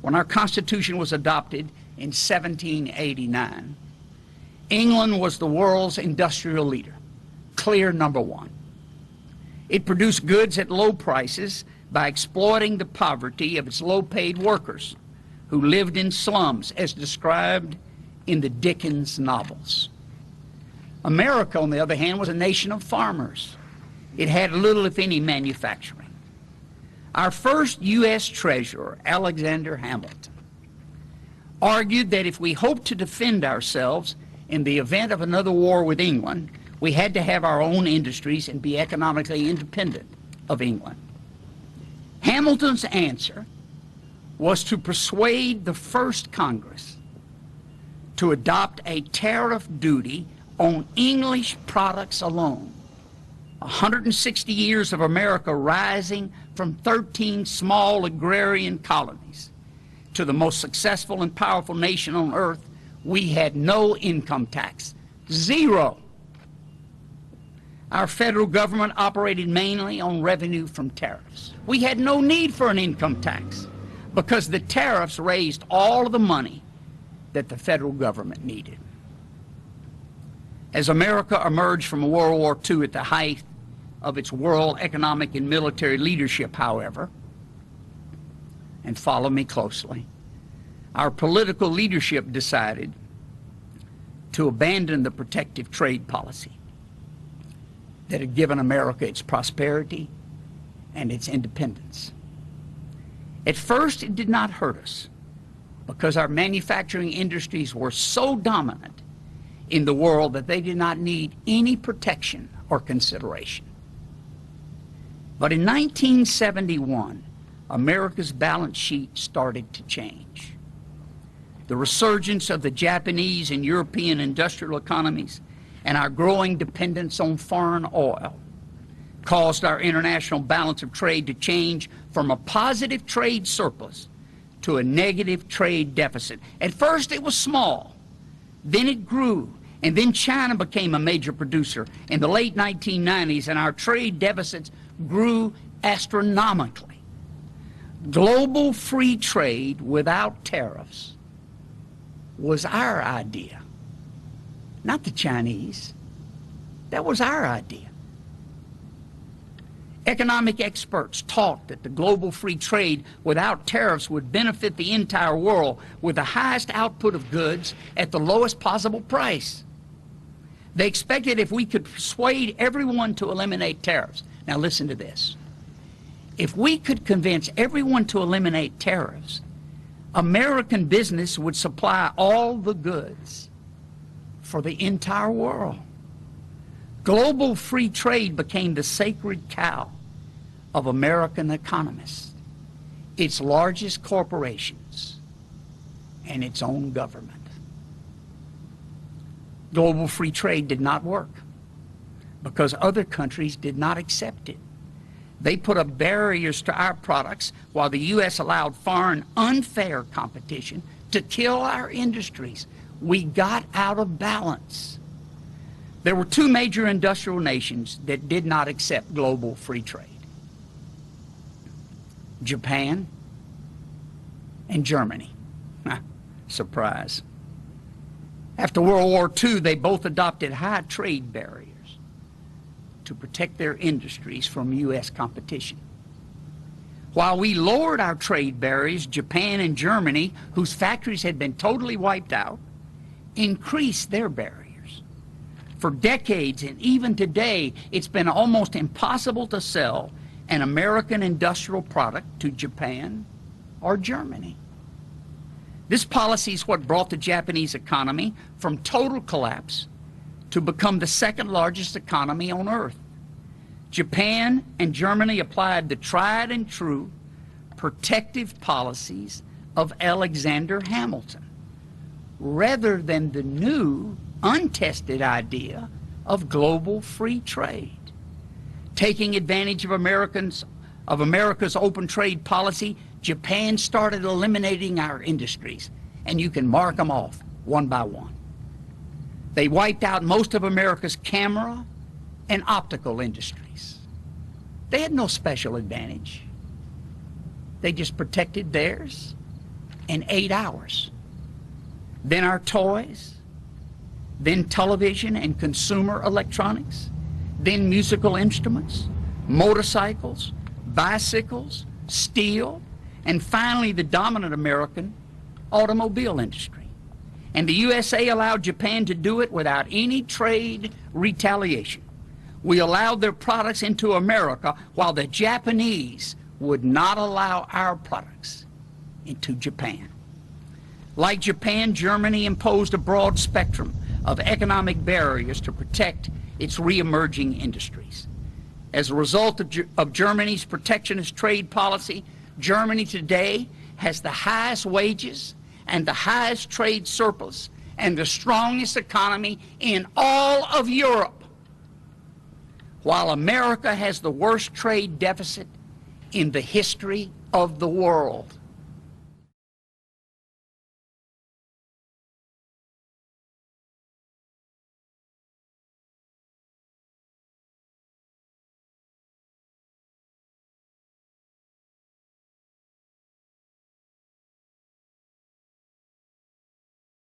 when our Constitution was adopted in 1789, England was the world's industrial leader, clear number one. It produced goods at low prices by exploiting the poverty of its low-paid workers who lived in slums as described in the Dickens novels. America, on the other hand, was a nation of farmers. It had little, if any, manufacturing. Our first U.S. Treasurer, Alexander Hamilton, argued that if we hoped to defend ourselves in the event of another war with England, we had to have our own industries and be economically independent of England. Hamilton's answer was to persuade the first Congress to adopt a tariff duty on English products alone. 160 years of America rising from 13 small agrarian colonies to the most successful and powerful nation on earth, we had no income tax, zero. Our federal government operated mainly on revenue from tariffs. We had no need for an income tax because the tariffs raised all of the money that the federal government needed. As America emerged from World War II at the height of its world economic and military leadership, however, and follow me closely, our political leadership decided to abandon the protective trade policy that had given America its prosperity and its independence. At first, it did not hurt us because our manufacturing industries were so dominant in the world that they did not need any protection or consideration. But in 1971, America's balance sheet started to change. The resurgence of the Japanese and European industrial economies and our growing dependence on foreign oil caused our international balance of trade to change from a positive trade surplus to a negative trade deficit. At first it was small, then it grew, and then China became a major producer in the late 1990s, and our trade deficits grew astronomically. Global free trade without tariffs was our idea, not the Chinese. That was our idea. Economic experts taught that the global free trade without tariffs would benefit the entire world with the highest output of goods at the lowest possible price. They expected if we could persuade everyone to eliminate tariffs. Now listen to this. If we could convince everyone to eliminate tariffs, American business would supply all the goods for the entire world. Global free trade became the sacred cow of American economists, its largest corporations, and its own government. Global free trade did not work because other countries did not accept it. They put up barriers to our products while the U.S. allowed foreign unfair competition to kill our industries. We got out of balance. There were two major industrial nations that did not accept global free trade: Japan and Germany. Surprise. After World War II, they both adopted high trade barriers to protect their industries from U.S. competition. While we lowered our trade barriers, Japan and Germany, whose factories had been totally wiped out, increased their barriers. For decades, and even today, it's been almost impossible to sell an American industrial product to Japan or Germany. This policy is what brought the Japanese economy from total collapse to become the second largest economy on earth. Japan and Germany applied the tried and true protective policies of Alexander Hamilton rather than the new, untested idea of global free trade. Taking advantage of America's open trade policy, Japan started eliminating our industries, and you can mark them off one by one. They wiped out most of America's camera and optical industries. They had no special advantage. They just protected theirs in 8 hours. Then our toys, then television and consumer electronics, then musical instruments, motorcycles, bicycles, steel, and finally the dominant American automobile industry. And the USA allowed Japan to do it without any trade retaliation. We allowed their products into America while the Japanese would not allow our products into Japan. Like Japan, Germany imposed a broad spectrum of economic barriers to protect its re-emerging industries. As a result of Germany's protectionist trade policy, Germany today has the highest wages and the highest trade surplus and the strongest economy in all of Europe, while America has the worst trade deficit in the history of the world.